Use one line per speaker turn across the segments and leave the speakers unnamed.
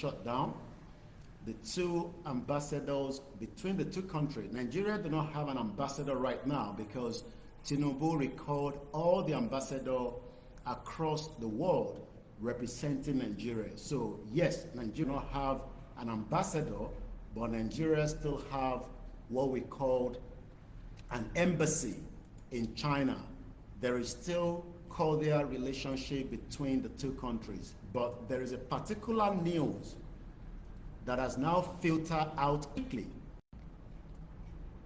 shut down. The two ambassadors between the two countries. Nigeria do not have an ambassador right now because Tinubu recalled all the ambassadors across the world representing Nigeria. So yes, Nigeria do not have an ambassador, but Nigeria still have what we called an embassy in China. There is still cordial relationship between the two countries, but there is a particular news that has now filtered out quickly,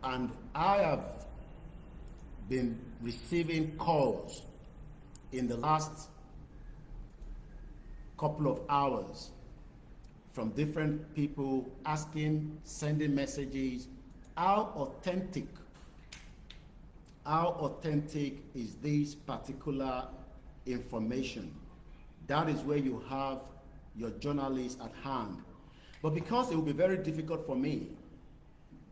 and I have been receiving calls in the last couple of hours from different people asking, sending messages, how authentic is this particular information? That is where you have your journalists at hand. But because it will be very difficult for me,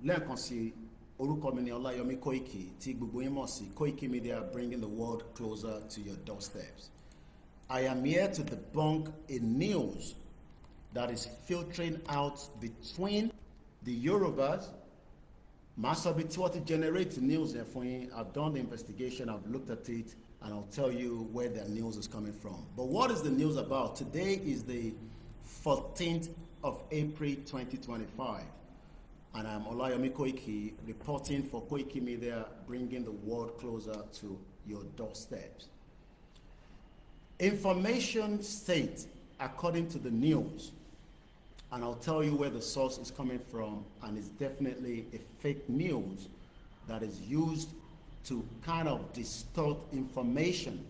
lẹ́ẹ̀kan sí orúkọ mi ni OLAYOMI KOIKI, tí gbogbo yín mọ̀ sí Koikimedia, bringing the world closer to your doorsteps. I am here to debunk a news that is filtering out between the Yorubas. Masabi tí wọ́n ti generate news yẹn fún yín. I've done the investigation, I've looked at it, and I'll tell you where the news is coming from. But what is the news about? Today is the 14th of April 2025, and I'm OLAYOMI KOIKI reporting for Koikimedia, bringing the world closer to your doorsteps. Information state, according to the news, and I'll tell you where the source is coming from, and it's definitely a fake news that is used to kind of distort information,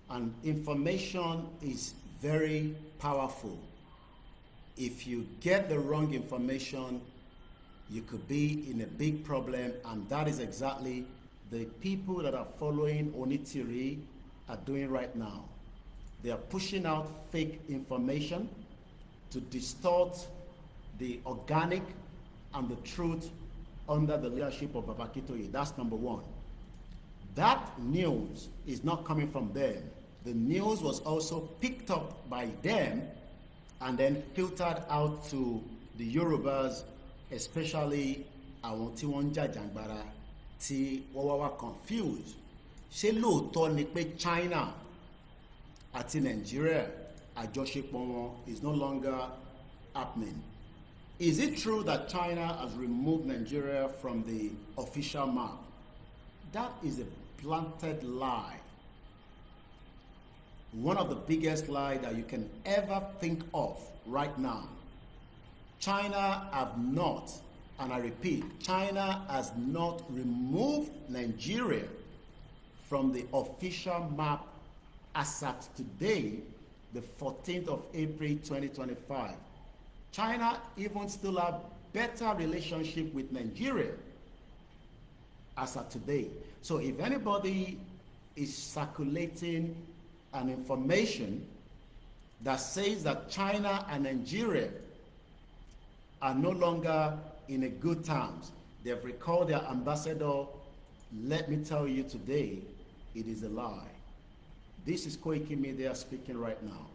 and information is very powerful. If you get the wrong information, you could be in a big problem, and that is exactly the people that are following Onitiri are doing right now. They are pushing out fake information to distort the organic and the truth under the leadership of Babakitoye. That's number one. That news is not coming from them. The news was also picked up by them and then filtered out to the Yorubas, especially àwọn tí wọ́n ń jàjàgbara tí wọ́n wá confused. Ṣé lóòótọ́ ni pé China àti Nigeria àjọṣepọ̀ wọn is no longer happening? Is it true that China has removed Nigeria from the official map? That is a planted lie. One of the biggest lies that you can ever think of right now. China have not, and I repeat, China has not removed Nigeria from the official map as at today, the 14th of April 2025. China even still have better relationship with Nigeria as at today. So if anybody is circulating an information that says that China and Nigeria are no longer in a good terms, they've recalled their ambassador, let me tell you today, it is a lie. This is Koikimedia speaking right now.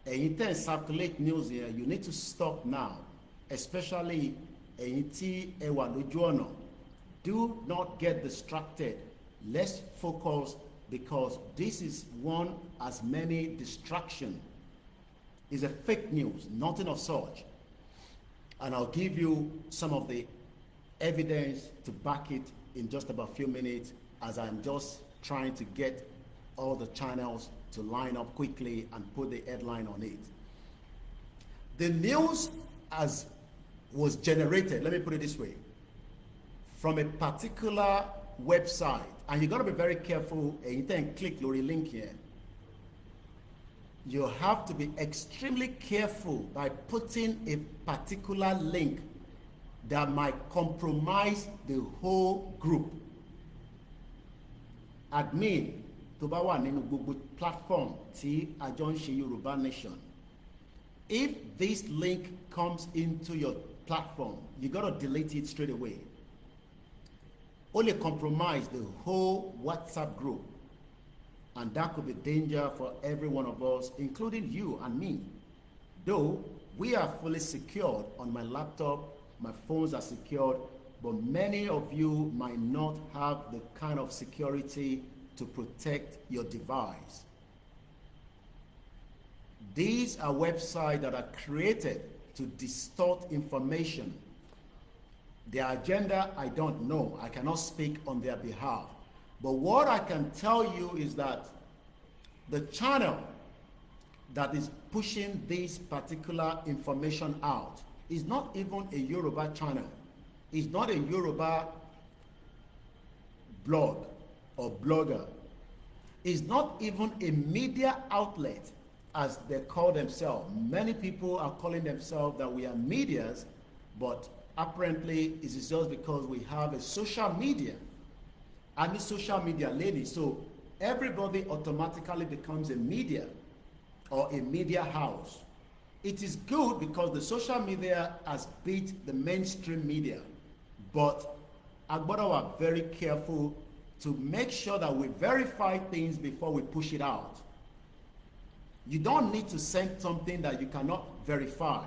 Ẹ̀yin tẹ́ ń circulate news here, you need to stop now, especially ẹ̀yin tí ẹ wà lójú ọ̀nà. Do not get distracted. Let's focus, because this is one as many distractions. It's a fake news, nothing of such. And I'll give you some of the evidence to back it in just about a few minutes, as I'm just trying to get all the channels to line up quickly and put the headline on it. The news was generated, let me put it this way, from a particular website, and you got to be very careful, and you can click your link here. You have to be extremely careful by putting a particular link that might compromise the whole group. Admin tó bá wà nínú gbogbo platform tí a jọ ń ṣe Yorùbá Nation, if this link comes into your platform, you got to delete it straight away. Only compromise the whole WhatsApp group, and that could be danger for every one of us, including you and me. Though we are fully secured on my laptop, my phones are secured, but many of you might not have the kind of security to protect your device. These are websites that are created to distort information. Their agenda, I don't know. I cannot speak on their behalf. But what I can tell you is that the channel that is pushing this particular information out is not even a Yoruba channel. It's not a Yoruba blog or blogger. It's not even a media outlet, as they call themselves. Many people are calling themselves that we are medias, but apparently it is just because we have a social media. And the social media lady, so everybody automatically becomes a media or a media house. It is good because the social media has beat the mainstream media, but Agbada are very careful to make sure that we verify things before we push it out. You don't need to send something that you cannot verify.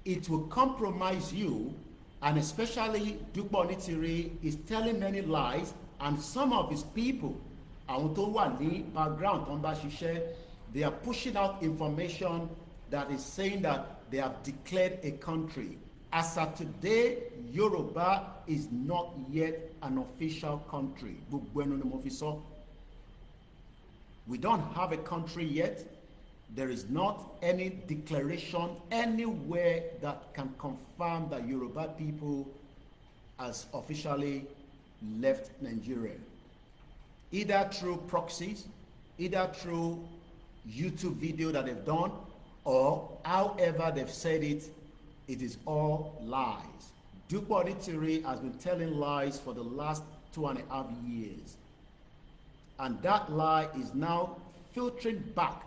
It will compromise you, and especially Dupe Onitiri is telling many lies, and some of his people, background, they are pushing out information that is saying that they have declared a country. As of today, Yoruba is not yet an official country. We don't have a country yet. There is not any declaration anywhere that can confirm that Yoruba people has officially left Nigeria. Either through proxies, either through YouTube video that they've done, or however they've said it, it is all lies. Dupe Onitiri has been telling lies for the last 2.5 years. And that lie is now filtering back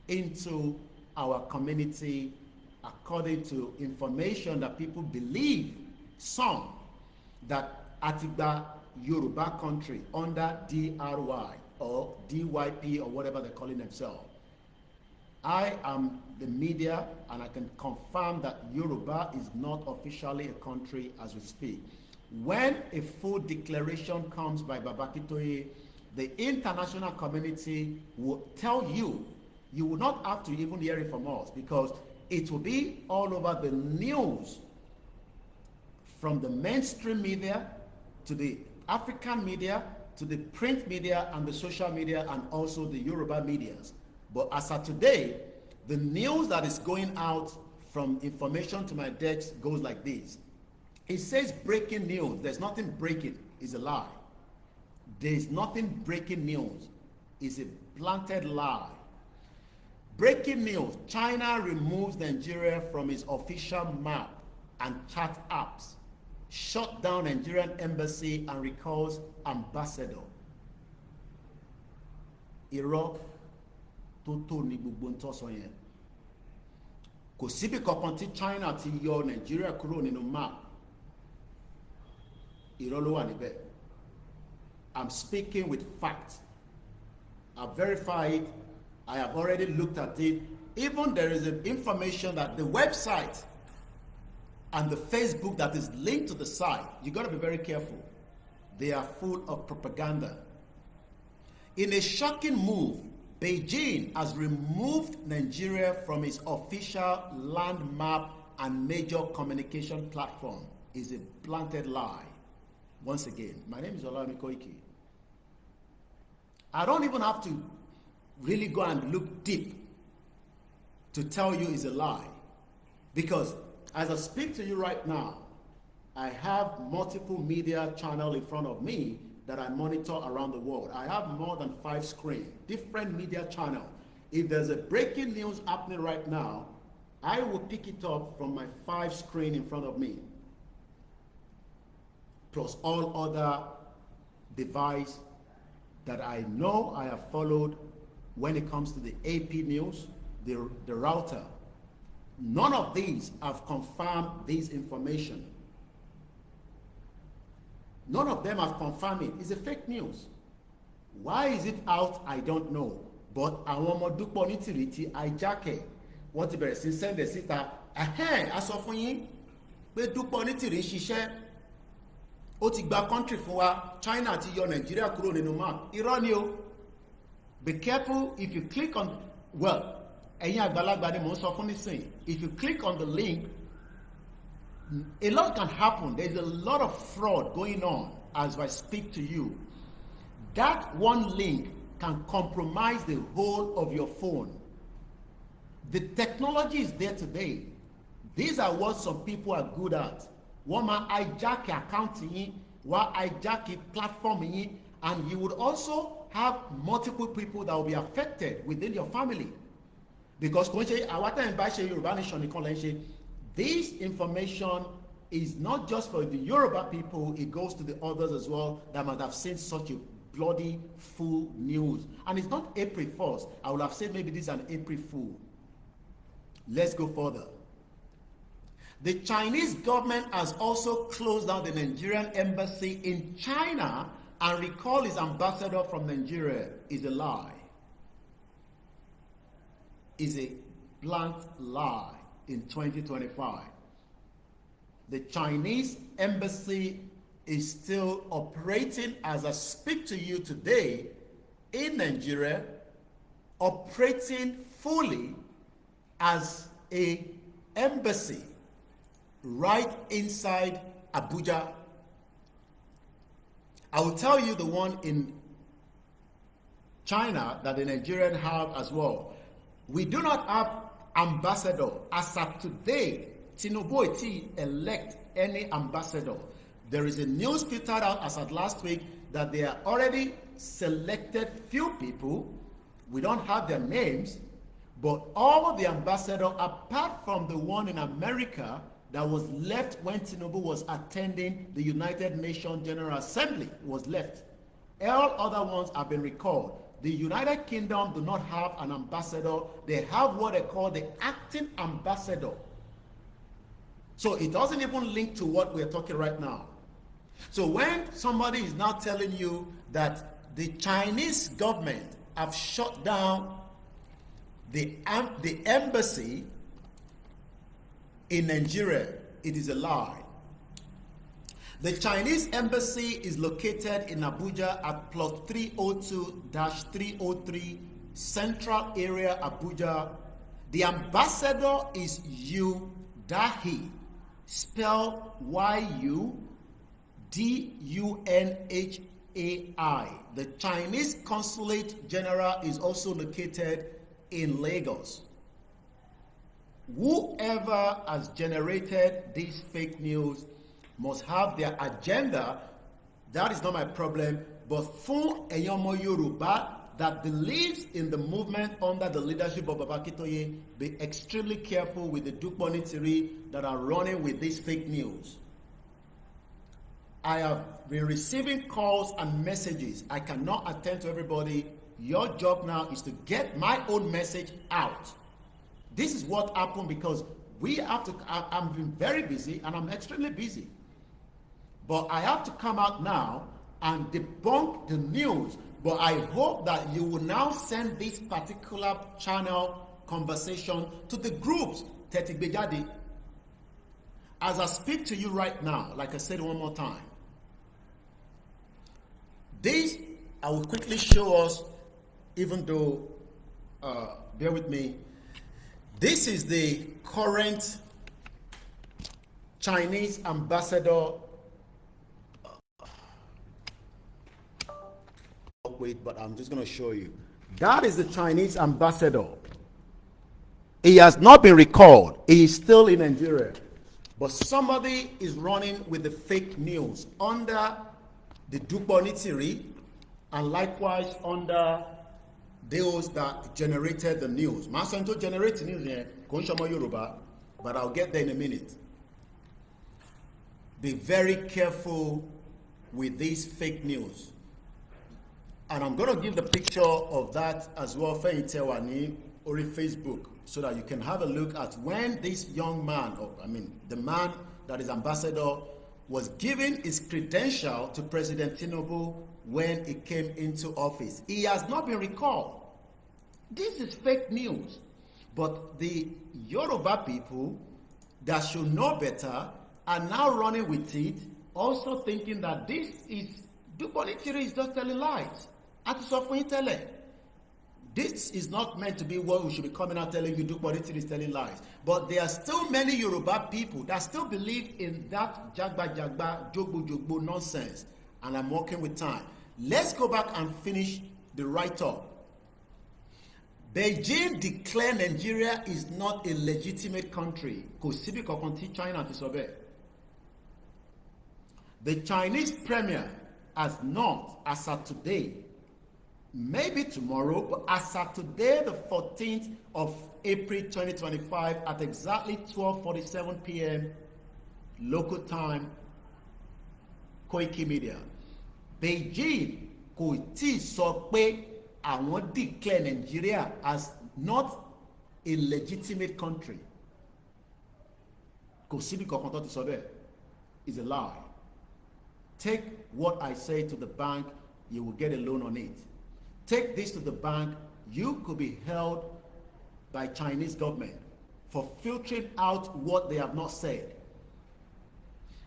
into our community according to information that people believe, some, that Atigba Yoruba country under DRY or DYP or whatever they're calling themselves. I am the media, and I can confirm that Yoruba is not officially a country as we speak. When a full declaration comes by Babakitoye, the international community will tell you. You will not have to even hear it from us, because it will be all over the news, from the mainstream media to the African media to the print media and the social media and also the Yoruba medias. But as of today, the news that is going out from information to my desk goes like this. It says breaking news. There's nothing breaking. It's a lie. There is nothing breaking news. It's a planted lie. Breaking news. China removes Nigeria from its official map and chat apps. Shut down Nigerian embassy and recalls ambassador. Irọ́ tó tó ní gbogbo ń tọ́sọ yẹn. Kò síbi kankan tí China ti yọ Nigeria kúrò nínú map. Irọ́ ló wà níbẹ̀. I'm speaking with facts. I've verified it. I have already looked at it. Even there is an information that the website and the Facebook that is linked to the site, you got to be very careful. They are full of propaganda. In a shocking move, Beijing has removed Nigeria from its official land map and major communication platform. Is a planted lie. Once again, my name is OLAYOMI KOIKI. I don't even have to really go and look deep to tell you it's a lie, because as I speak to you right now, I have multiple media channels in front of me that I monitor around the world. I have more than 5 screens, different media channels. If there's a breaking news happening right now, I will pick it up from my 5 screens in front of me, plus all other devices that I know I have followed when it comes to the AP news, the router. None of these have confirmed this information. None of them have confirmed it. It's a fake news. Why is it out? I don't know. But àwọn ọmọ Dupe Onitiri ti hijack it. wọ́n ti bẹ̀rẹ̀ sí sẹ́ndẹ̀ síta a sọ fún yín pé Dúpẹ́ Onítìrí ń ṣiṣẹ́ ó ti gba country fún wa, China ti yọ Nàìjíríà kúrò nínú map. Irọ́ ni o. Be careful if you click on, well, ẹ̀yin àgbàlagbà ni mò ń sọ fún nísìnyí, if you click on the link, a lot can happen. There's a lot of fraud going on as I speak to you. That one link can compromise the whole of your phone. The technology is there today. These are what some people are good at. Wọ́n máa hijack account yín, wọ́n hijack platform yín, and you would also have multiple people that will be affected within your family. Because kò ń ṣe àwa tẹ̀ ń bá ṣe Yorùbá Nation nìkan lẹ́ ń ṣe. This information is not just for the Yoruba people, it goes to the others as well that might have seen such a bloody fool news. And it's not April 1st. I would have said maybe this is an April Fool. Let's go further. The Chinese government has also closed down the Nigerian embassy in China and recalled its ambassador from Nigeria. Is a lie. Is a blunt lie in 2025. The Chinese embassy is still operating as I speak to you today in Nigeria, operating fully as a embassy right inside Abuja. I will tell you the one in China that the Nigerian have as well. We do not have ambassador. As of today, Tinubu iti elect any ambassador. There is a news filtered out as of last week that they are already selected few people. We don't have their names, but all of the ambassadors, apart from the one in America that was left when Tinubu was attending the United Nations General Assembly, was left. All other ones have been recalled. The United Kingdom do not have an ambassador. They have what they call the acting ambassador. So it doesn't even link to what we're talking right now. So when somebody is now telling you that the Chinese government have shut down the embassy in Nigeria, it is a lie. The Chinese embassy is located in Abuja at plot 302-303 Central Area, Abuja. The ambassador is Yu Dahi, spelled Y-U-D-U-N-H-A-I. The Chinese Consulate General is also located in Lagos. Whoever has generated this fake news must have their agenda. That is not my problem. But fún ẹ̀yin ọmọ Yorùbá that believes in the movement under the leadership of Baba Akintoye, be extremely careful with the Dúpẹ́ Onítìrí that are running with this fake news. I have been receiving calls and messages. I cannot attend to everybody. Your job now is to get my own message out. This is what happened because we have to, I'm been very busy and I'm extremely busy. But I have to come out now and debunk the news. But I hope that you will now send this particular channel conversation to the groups. Tetikbejade. As I speak to you right now, like I said one more time, this I will quickly show us, even though, bear with me, this is the current Chinese ambassador. Wait, but I'm just going to show you. That is the Chinese ambassador. He has not been recalled. He is still in Nigeria. But somebody is running with the fake news under the Dúpẹ́ Onítìrí and likewise under those that generated the news. Masanto generates news here, Konshama Yoruba, but I'll get there in a minute. Be very careful with this fake news. And I'm going to give the picture of that as well for Intewani or Facebook so that you can have a look at when this young man, or I mean the man that is ambassador, was giving his credential to President Tinubu when he came into office. He has not been recalled. This is fake news. But the Yoruba people that should know better are now running with it, also thinking that this is Dubonitiri is just telling lies. This is not meant to be what we should be coming out telling you Dubonitiri is telling lies. But there are still many Yoruba people that still believe in that jagba, jogbo nonsense. And I'm working with time. Let's go back and finish the write-up. Beijing declared Nigeria is not a legitimate country. China to the Chinese premier has not, as of today, maybe tomorrow, but as of today, the 14th of April 2025, at exactly 12:47 p.m. local time, Koikimedia, Beijing kò tí sọ pé àwọn declare Nigeria as not a legitimate country. Kò síbi kankan tó ti sọ bẹ́ẹ̀. It's a lie. Take what I say to the bank, you will get a loan on it. Take this to the bank, you could be held by Chinese government for filtering out what they have not said.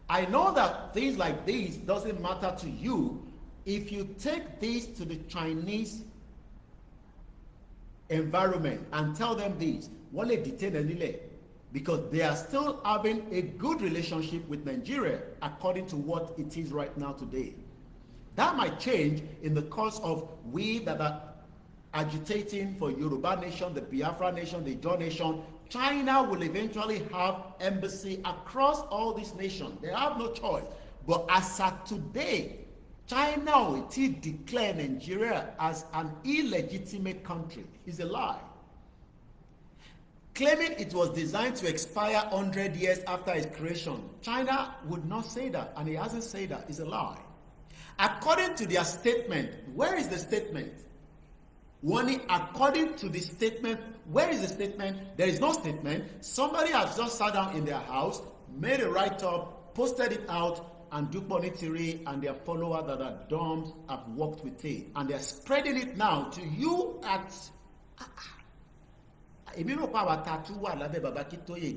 I know that things like this doesn't matter to you if you take this to the Chinese environment and tell them this, wọ́n lè detain nílẹ̀, because they are still having a good relationship with Nigeria according to what it is right now today. That might change in the course of we that are agitating for Yoruba nation, the Biafra nation, the Ijaw nation. China will eventually have embassy across all these nations. They have no choice. But as of today, China will declare Nigeria as an illegitimate country. It's a lie. Claiming it was designed to expire 100 years after its creation, China would not say that, and it hasn't said that. It's a lie. According to their statement, where is the statement? According to the statement, where is the statement? There is no statement. Somebody has just sat down in their house, made a write-up, posted it out, and Dubonitiri and their followers that are dumb have worked with it. And they're spreading it now to you at... The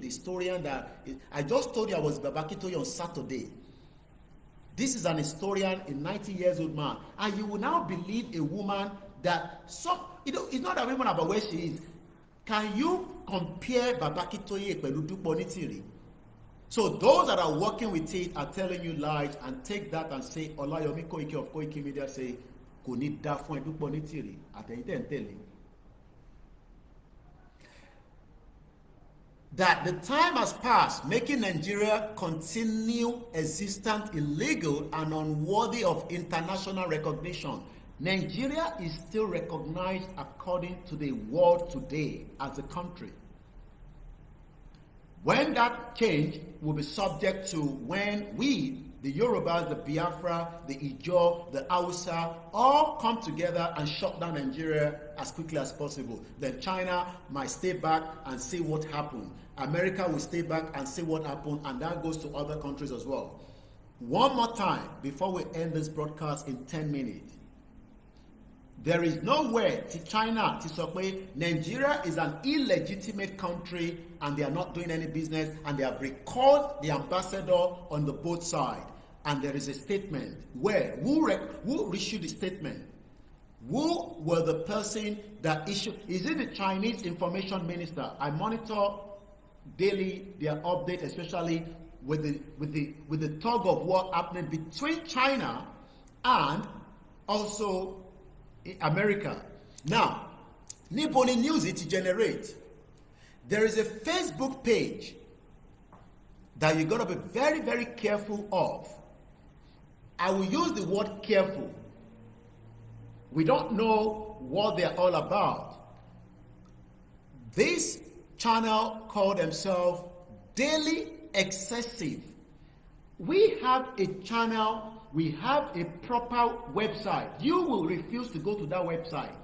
historian that... I just told you I was Babakitoye on Saturday. This is an historian, a 90-years-old man. And you will now believe a woman that it's not a woman about where she is. Can you compare Babakitoye with Dubonitiri? So those that are working with it are telling you lies, and take that and say, Olayomi Koiki of Koikimedia say, kò ní dá fún Dubonitiri. Àtẹ̀yìntẹ̀ ń tẹ̀lé. That the time has passed, making Nigeria continue existent, illegal, and unworthy of international recognition. Nigeria is still recognized according to the world today as a country. When that change will be subject to when we, the Yorubas, the Biafra, the Ijaw, the Hausa, all come together and shut down Nigeria as quickly as possible. Then China might stay back and see what happened. America will stay back and see what happened, and that goes to other countries as well. One more time before we end this broadcast in 10 minutes. There is no way to China to say Nigeria is an illegitimate country and they are not doing any business, and they have recalled the ambassador on the both sides. And there is a statement where who issued the statement? Who were the person that issued? Is it the Chinese information minister? I monitor daily their update, especially with the tug of war happening between China and also America. Now, Niponi News it generate. There is a Facebook page that you gotta be very, very careful of. I will use the word careful. We don't know what they're all about. This channel called themselves Daily Excessive. We have a channel, we have a proper website. You will refuse to go to that website.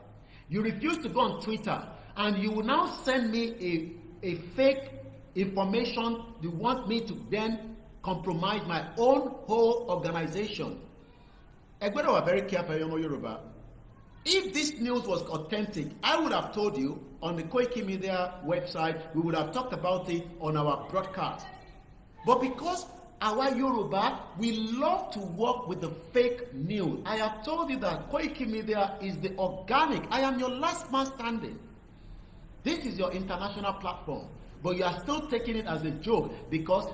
You refuse to go on Twitter, and you will now send me a fake information. You want me to then compromise my own whole organization. Egbeda were very careful, Yoruba. If this news was authentic, I would have told you on the Koikimedia website, we would have talked about it on our broadcast. But because our Yoruba, we love to work with the fake news. I have told you that Koikimedia is the organic. I am your last man standing. This is your international platform. But you are still taking it as a joke because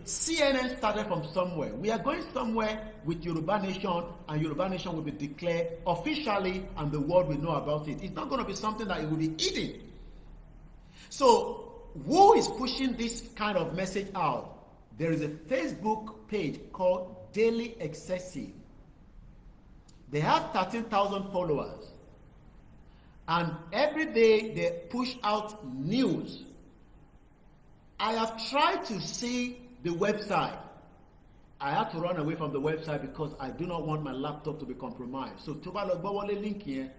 CNN started from somewhere. We are going somewhere with Yoruba Nation, and Yoruba Nation will be declared officially, and the world will know about it. It's not going to be something that it will be eaten. So, who is pushing this kind of message out? There is a Facebook page called Daily Excessive. They have 13,000 followers. And every day they push out news. I have tried to see the website. I had to run away from the website because I do not want my laptop to be compromised. So, link here.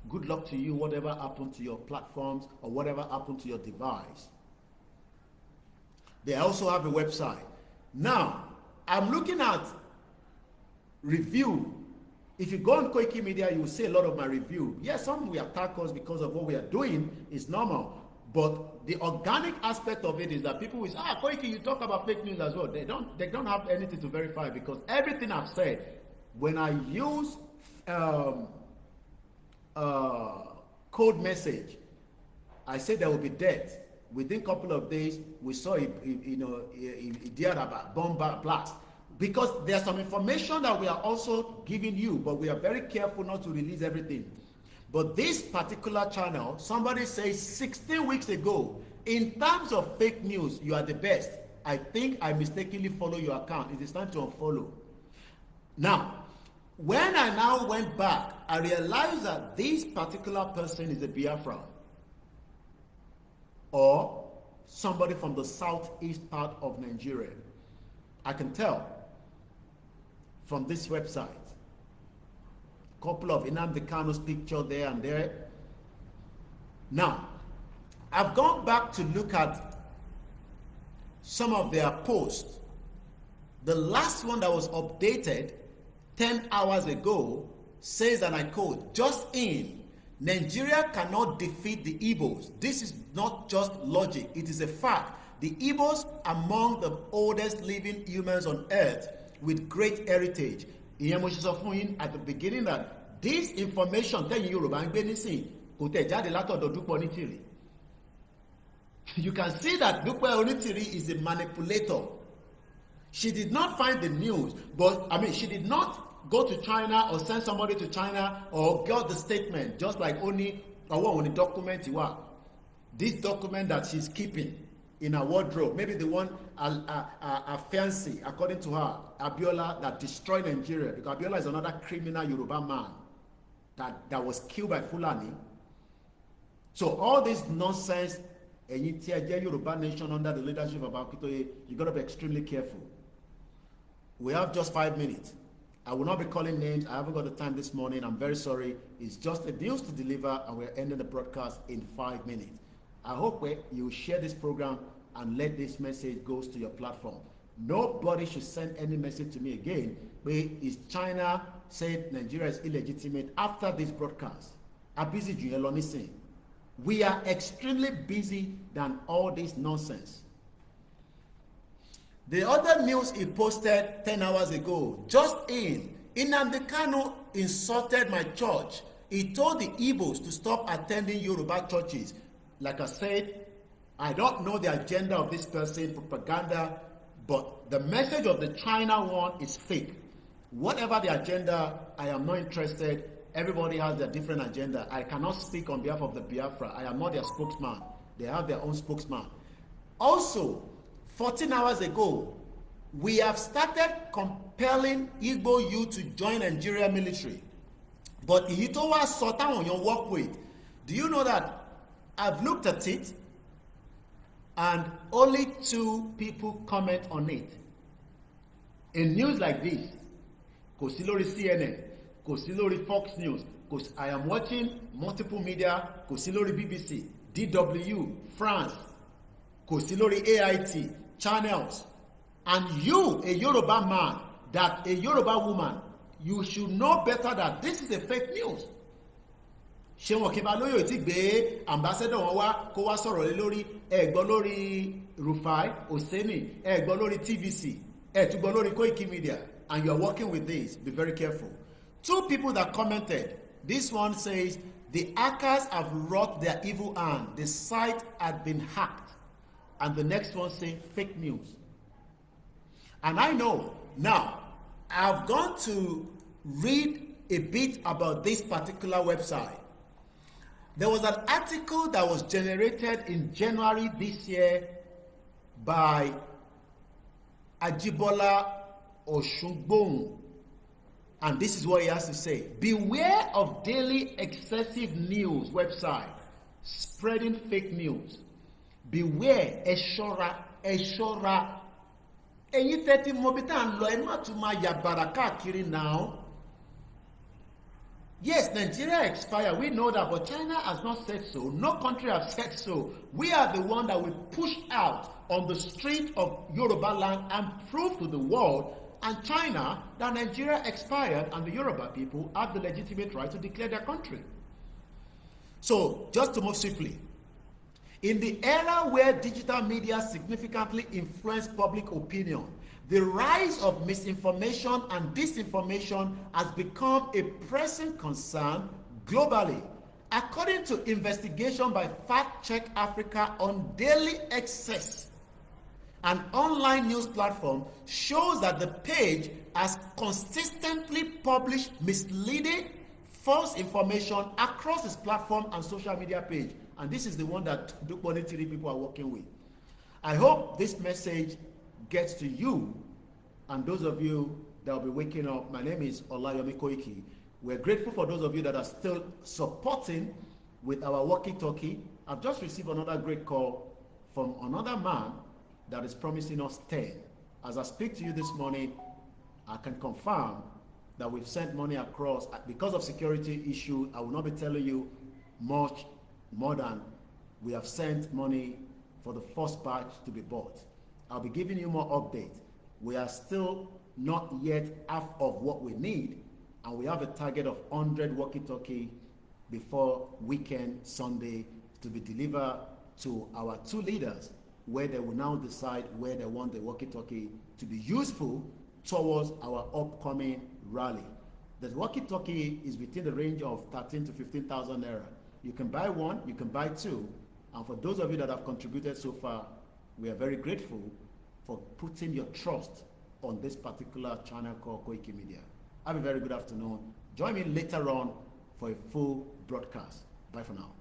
Good luck to you, whatever happened to your platforms or whatever happened to your device. They also have a website. Now, I'm looking at review. If you go on Koikimedia, you will see a lot of my review. Yes, some will attack us because of what we are doing. It's normal. But the organic aspect of it is that people will say, Koiki, you talk about fake news as well. They don't have anything to verify because everything I've said, when I use code message, I said there will be death. Within a couple of days, we saw a bomb blast. Because there's some information that we are also giving you, but we are very careful not to release everything. But this particular channel, somebody says 16 weeks ago, in terms of fake news, you are the best. I think I mistakenly follow your account. It is time to unfollow. Now, when I now went back, I realized that this particular person is a Biafran or somebody from the southeast part of Nigeria. I can tell from this website. Couple of Nnamdi Kanu's picture there and there. Now, I've gone back to look at some of their posts. The last one that was updated 10 hours ago says, and I quote, "Just in, Nigeria cannot defeat the Igbos. This is not just logic, it is a fact. The Igbos are among the oldest living humans on earth with great heritage." Ìyẹn mo ṣe sọ fún yín at the beginning that this information tẹ́yìn Yorùbá ń gbé nísìn kò tẹ̀ jáde látọ̀dọ̀ Dúpẹ́ Onítìrí. You can see that Dúpẹ́ Onítìrí is a manipulator. She did not find the news, but she did not go to China or send somebody to China or get the statement, just like only document you are. This document that she's keeping in her wardrobe, maybe the one fancy, according to her, Abiola, that destroyed Nigeria, because Abiola is another criminal Yoruba man that was killed by Fulani. So all this nonsense, and Yoruba nation under the leadership of Akitoye, you got to be extremely careful. We have just 5 minutes. I will not be calling names. I haven't got the time this morning. I'm very sorry. It's just a news to deliver, and we're ending the broadcast in 5 minutes. I hope you share this program and let this message go to your platform. Nobody should send any message to me again. Is China said Nigeria is illegitimate after this broadcast? We are extremely busy than all this nonsense. The other news he posted 10 hours ago, just in, Nnamdi Kanu insulted my church. He told the Igbos to stop attending Yoruba churches. Like I said, I don't know the agenda of this person, propaganda, but the message of the China one is fake. Whatever the agenda, I am not interested. Everybody has their different agenda. I cannot speak on behalf of the Biafra. I am not their spokesman. They have their own spokesman. Also, 14 hours ago, we have started compelling Igbo youth to join Nigeria military. But Ihitowa Sultan on your work with. Do you know that I've looked at it and only 2 people comment on it? In news like this, kò sí lórí CNN, kò sí lórí Fox News, I am watching multiple media, kò sí lórí BBC, DW, France, kò sí lórí AIT, channels. And you, a Yoruba man, a Yoruba woman, you should know better that this is a fake news. ṣé wọn kí n bá lóyè tí gbé ambassador wọn wá kó wá sọ̀rọ̀ lé lórí ẹ gbọ́ lórí Rufai Oseni, ẹ gbọ́ lórí TVC, ẹ tún gbọ́ lórí Koikimedia, and you are working with this. Be very careful. Two people that commented. This one says the hackers have wrought their evil hand. The site had been hacked, and the next one says fake news. And I know now. I've gone to read a bit about this particular website. There was an article that was generated in January this year by Ajibola Oshungbon, and this is what he has to say. Beware of daily excessive news website spreading fake news. Beware, eshora, eshora. Ẹ̀yin tẹ́tí mọ́bí tá à ń lọ ẹ má tún máa yàbàrà káàkiri now. Yes, Nigeria expired. We know that, but China has not said so. No country has said so. We are the one that will push out on the street of Yoruba land and prove to the world and China that Nigeria expired and the Yoruba people have the legitimate right to declare their country. So, just to move swiftly, in the era where digital media significantly influence public opinion, the rise of misinformation and disinformation has become a pressing concern globally. According to investigation by Fact Check Africa on daily access, an online news platform shows that the page has consistently published misleading, false information across its platform and social media page. And this is the one that Dukboni TV people are working with. I hope this message gets to you and those of you that will be waking up. My name is OLAYOMI KOIKI. We're grateful for those of you that are still supporting with our walkie-talkie. I've just received another great call from another man that is promising us 10. As I speak to you this morning, I can confirm that we've sent money across. Because of security issue, I will not be telling you much more than we have sent money for the first batch to be bought. I'll be giving you more updates. We are still not yet half of what we need, and we have a target of 100 walkie-talkie before weekend Sunday to be delivered to our two leaders, where they will now decide where they want the walkie-talkie to be useful towards our upcoming rally. The walkie-talkie is within the range of 13 to 15,000 naira. You can buy one, you can buy two, and for those of you that have contributed so far, we are very grateful for putting your trust on this particular channel called Koikimedia. Have a very good afternoon. Join me later on for a full broadcast. Bye for now.